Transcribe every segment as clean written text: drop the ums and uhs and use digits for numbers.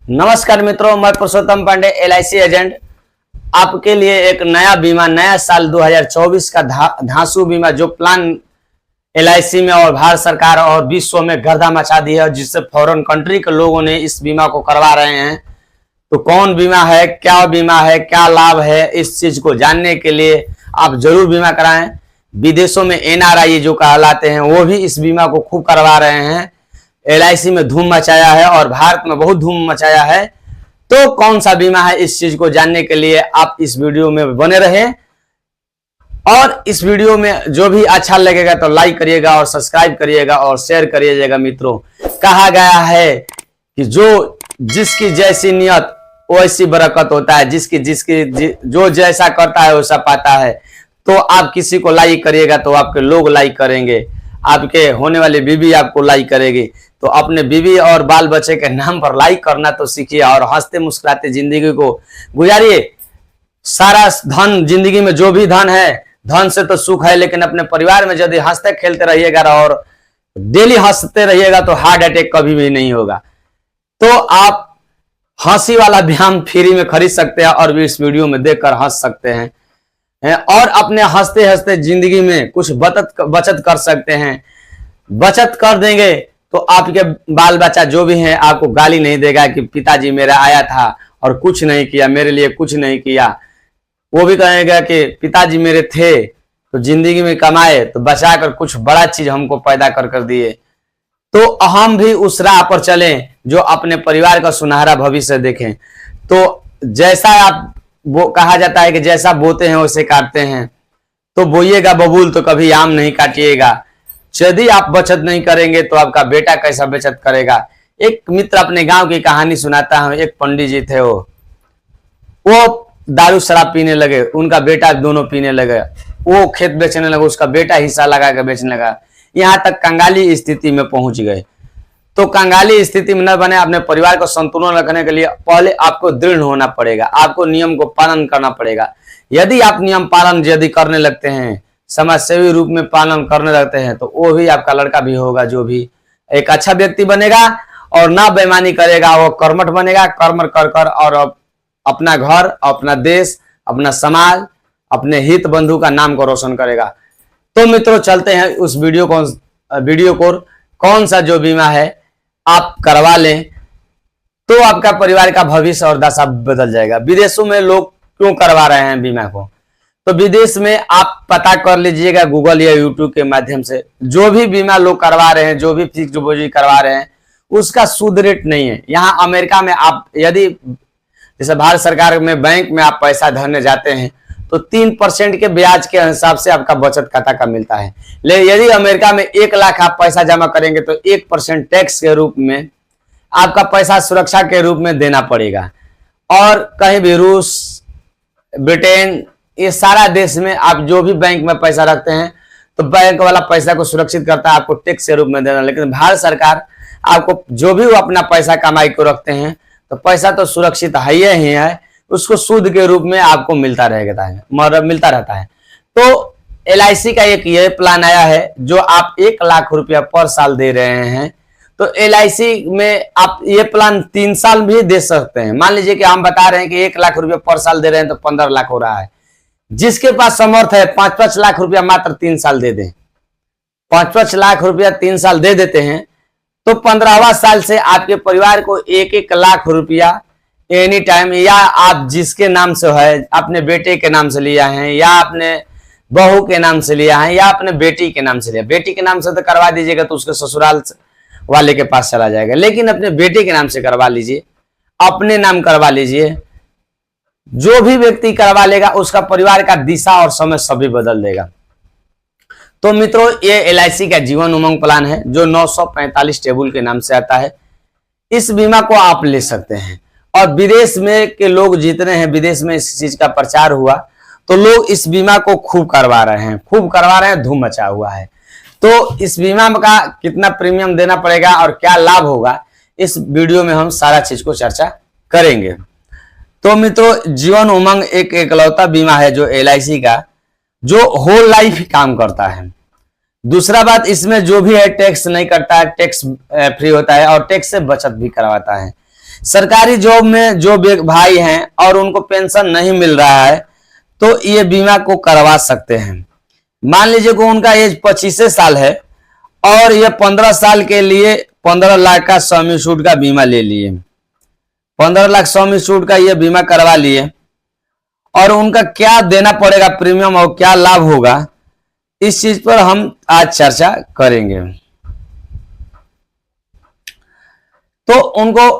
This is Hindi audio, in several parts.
नमस्कार मित्रों, मैं पुरुषोत्तम पांडे LIC एजेंट आपके लिए एक नया बीमा, नया साल 2024 का धांसू बीमा जो प्लान LIC में और भारत सरकार और विश्व में गर्दा मचा दी है, जिससे फॉरेन कंट्री के लोगों ने इस बीमा को करवा रहे हैं। तो कौन बीमा है, क्या बीमा है, क्या लाभ है, इस चीज को जानने के लिए आप जरूर बीमा कराएं। विदेशों में NRI जो कहलाते हैं वो भी इस बीमा को खूब करवा रहे हैं। LIC में धूम मचाया है और भारत में बहुत धूम मचाया है। तो कौन सा बीमा है, इस चीज को जानने के लिए आप इस वीडियो में बने रहें और इस वीडियो में जो भी अच्छा लगेगा तो लाइक करिएगा और सब्सक्राइब करिएगा और शेयर करिएगा। मित्रों, कहा गया है कि जिसकी जैसी नियत वैसी बरकत होता है, जिसकी जो जैसा करता है वैसा पाता है। तो आप किसी को लाइक करिएगा तो आपके लोग लाइक करेंगे, आपके होने वाली बीवी आपको लाइक करेगी। तो अपने बीवी और बाल बच्चे के नाम पर लाइक करना तो सीखिए और हंसते मुस्कुराते जिंदगी को गुजारिए। सारा धन, जिंदगी में जो भी धन है, धन से तो सुख है, लेकिन अपने परिवार में यदि हंसते खेलते रहिएगा और डेली हंसते रहिएगा तो हार्ट अटैक कभी भी नहीं होगा। तो आप हंसी वाला व्यायाम फ्री में खरीद सकते हैं और भी इस वीडियो में देखकर हंस सकते हैं और अपने हंसते हंसते जिंदगी में कुछ बचत कर सकते हैं। बचत कर देंगे तो आपके बाल बच्चा जो भी है आपको गाली नहीं देगा कि पिताजी मेरा आया था और कुछ नहीं किया, मेरे लिए कुछ नहीं किया। वो भी कहेगा कि पिताजी मेरे थे तो जिंदगी में कमाए तो बचाकर कुछ बड़ा चीज हमको पैदा कर दिए। तो हम भी उस राह पर चलें जो अपने परिवार का सुनहरा भविष्य देखें। तो जैसा आप वो कहा जाता है कि जैसा बोते हैं वैसे काटते हैं। तो बोइएगा बबूल तो कभी आम नहीं काटिएगा। यदि आप बचत नहीं करेंगे तो आपका बेटा कैसा बचत करेगा। एक मित्र अपने गांव की कहानी सुनाता है। एक पंडित जी थे, वो दारू शराब पीने लगे, उनका बेटा दोनों पीने लगे। वो खेत बेचने लगा, उसका बेटा हिस्सा लगा के बेचने लगा, यहाँ तक कंगाली स्थिति में पहुंच गए। तो कंगाली स्थिति में न बने, अपने परिवार को संतुलन रखने के लिए पहले आपको दृढ़ होना पड़ेगा, आपको नियम को पालन करना पड़ेगा। यदि आप नियम पालन यदि करने लगते हैं, समाजसेवी रूप में पालन करने लगते हैं, तो वो भी आपका लड़का भी होगा जो भी एक अच्छा व्यक्ति बनेगा और ना बेईमानी करेगा, वो कर्मठ बनेगा। कर्म कर और अपना घर, अपना देश, अपना समाज, अपने हित बंधु का नाम को रोशन करेगा। तो मित्रों, चलते हैं उस वीडियो को कौन सा जो बीमा है आप करवा लें तो आपका परिवार का भविष्य और दशा बदल जाएगा। विदेशों में लोग क्यों करवा रहे हैं बीमा को, तो विदेश में आप पता कर लीजिएगा गूगल या यूट्यूब के माध्यम से। जो भी बीमा लोग करवा रहे हैं, जो भी फिक्स डिपॉजिट करवा रहे हैं, उसका सूद रेट नहीं है। यहाँ अमेरिका में आप यदि जैसे भारत सरकार में बैंक में आप पैसा धरने जाते हैं तो 3% के ब्याज के हिसाब से आपका बचत खाता का मिलता है। लेकिन यदि अमेरिका में 1 लाख आप पैसा जमा करेंगे तो 1% टैक्स के रूप में आपका पैसा सुरक्षा के रूप में देना पड़ेगा। और कहीं भी रूस, ब्रिटेन, ये सारा देश में आप जो भी बैंक में पैसा रखते हैं तो बैंक वाला पैसा को सुरक्षित करता है, आपको टैक्स के रूप में देना। लेकिन भारत सरकार आपको जो भी वो अपना पैसा कमाई को रखते हैं तो पैसा तो सुरक्षित है ही है, उसको सूद के रूप में आपको मिलता रहता है। तो LIC का एक ये प्लान आया है जो आप 1 लाख रुपया पर साल दे रहे हैं। तो LIC में आप ये प्लान 3 साल भी दे सकते हैं। मान लीजिए कि हम बता रहे हैं कि 1 लाख रुपया पर साल दे रहे हैं तो 15 लाख हो रहा है। जिसके पास समर्थ है 5-5 लाख रुपया मात्र 3 साल दे दें, 5-5 लाख रुपया 3 साल दे देते हैं तो 15वां साल से आपके परिवार को 1-1 लाख रुपया एनी टाइम, या आप जिसके नाम से है, अपने बेटे के नाम से लिया है या अपने बहू के नाम से लिया है या अपने बेटी के नाम से लिया। बेटी के नाम से तो करवा दीजिएगा तो उसके ससुराल वाले के पास चला जाएगा, लेकिन अपने बेटे के नाम से करवा लीजिए, अपने नाम करवा लीजिए। जो भी व्यक्ति करवा लेगा उसका परिवार का दिशा और समय सभी बदल देगा। तो मित्रों, ये LIC का जीवन उमंग प्लान है जो 945 टेबल के नाम से आता है। इस बीमा को आप ले सकते हैं और विदेश में के लोग जितने हैं, विदेश में इस चीज का प्रचार हुआ तो लोग इस बीमा को खूब करवा रहे हैं, धूम मचा हुआ है। तो इस बीमा का कितना प्रीमियम देना पड़ेगा और क्या लाभ होगा, इस वीडियो में हम सारा चीज को चर्चा करेंगे। तो मित्रों, जीवन उमंग एक एकलौता बीमा है जो LIC का, जो होल लाइफ काम करता है। दूसरा बात, इसमें जो भी है टैक्स नहीं करता है, टैक्स फ्री होता है और टैक्स से बचत भी करवाता है। सरकारी जॉब में जो भाई हैं और उनको पेंशन नहीं मिल रहा है तो ये बीमा को करवा सकते हैं। मान लीजिए कि उनका एज 25 साल है और ये 15 साल के लिए 15 लाख का सम एश्योर्ड का बीमा ले लिए, 15 लाख सम एश्योर्ड का ये बीमा करवा लिए, और उनका क्या देना पड़ेगा प्रीमियम और क्या लाभ होगा, इस चीज पर हम आज चर्चा करेंगे। तो उनको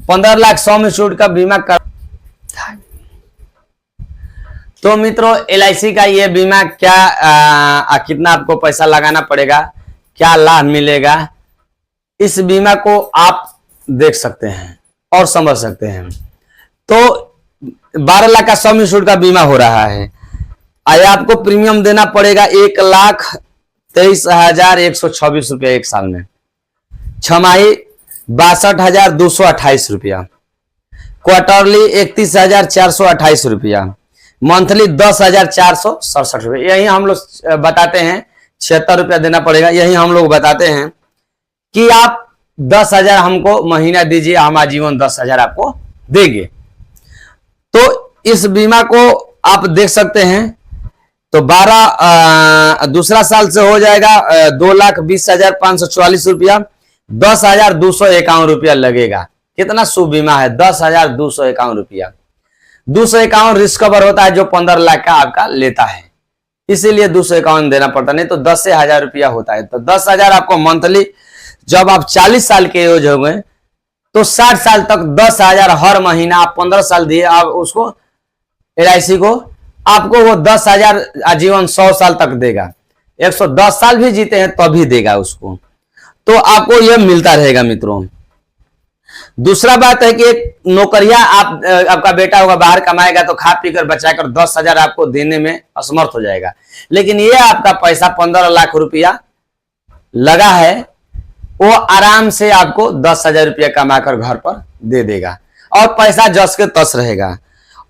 15 लाख सम एश्योर्ड का बीमा कर, तो मित्रों LIC का ये बीमा क्या कितना आपको पैसा लगाना पड़ेगा, क्या लाभ मिलेगा, इस बीमा को आप देख सकते हैं और समझ सकते हैं। तो 12 लाख का सम एश्योर्ड का बीमा हो रहा है, आया आपको प्रीमियम देना पड़ेगा 1,23,126 रुपया एक साल में, छमाही 62,228 रुपया, क्वार्टरली 31,428 रुपया, मंथली 10,467 रुपये। यही हम लोग बताते हैं 76 रुपया देना पड़ेगा। यही हम लोग बताते हैं कि आप 10,000 हमको महीना दीजिए, हम आजीवन 10,000 आपको देंगे। तो इस बीमा को आप देख सकते हैं। तो 12 दूसरा साल से हो जाएगा 2,20,544 रुपया, 10,251 रुपया लगेगा। कितना शुभ बीमा है, 10,251 रुपया। 251 रिस्क कवर होता है जो 15 लाख का आपका लेता है, इसीलिए 251 देना पड़ता, नहीं तो 10,000 रुपया होता है। तो 10,000 आपको मंथली, जब आप 40 साल के एज हो गए तो 60 साल तक 10,000 हर महीना आप 15 साल दिए, आप उसको LIC को, आपको वो 10,000 आजीवन 100 साल तक देगा। 110 साल भी जीते हैं तभी देगा उसको, तो आपको यह मिलता रहेगा मित्रों। दूसरा बात है कि एक नौकरिया आपका बेटा होगा, बाहर कमाएगा तो खा पी कर बचाकर 10,000 आपको देने में असमर्थ हो जाएगा, लेकिन ये आपका पैसा 15 लाख रुपया लगा है, वो आराम से आपको 10,000 रुपया कमाकर घर पर दे देगा और पैसा जस के तस रहेगा।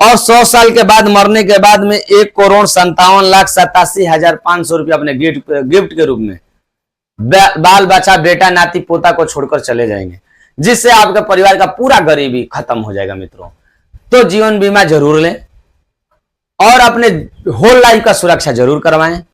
और 100 साल के बाद मरने के बाद में 1,57,87,500 रुपया अपने गिफ्ट के रूप में बाल बच्चा बेटा नाती पोता को छोड़कर चले जाएंगे, जिससे आपके परिवार का पूरा गरीबी खत्म हो जाएगा मित्रों। तो जीवन बीमा जरूर लें और अपने होल लाइफ का सुरक्षा जरूर करवाएं।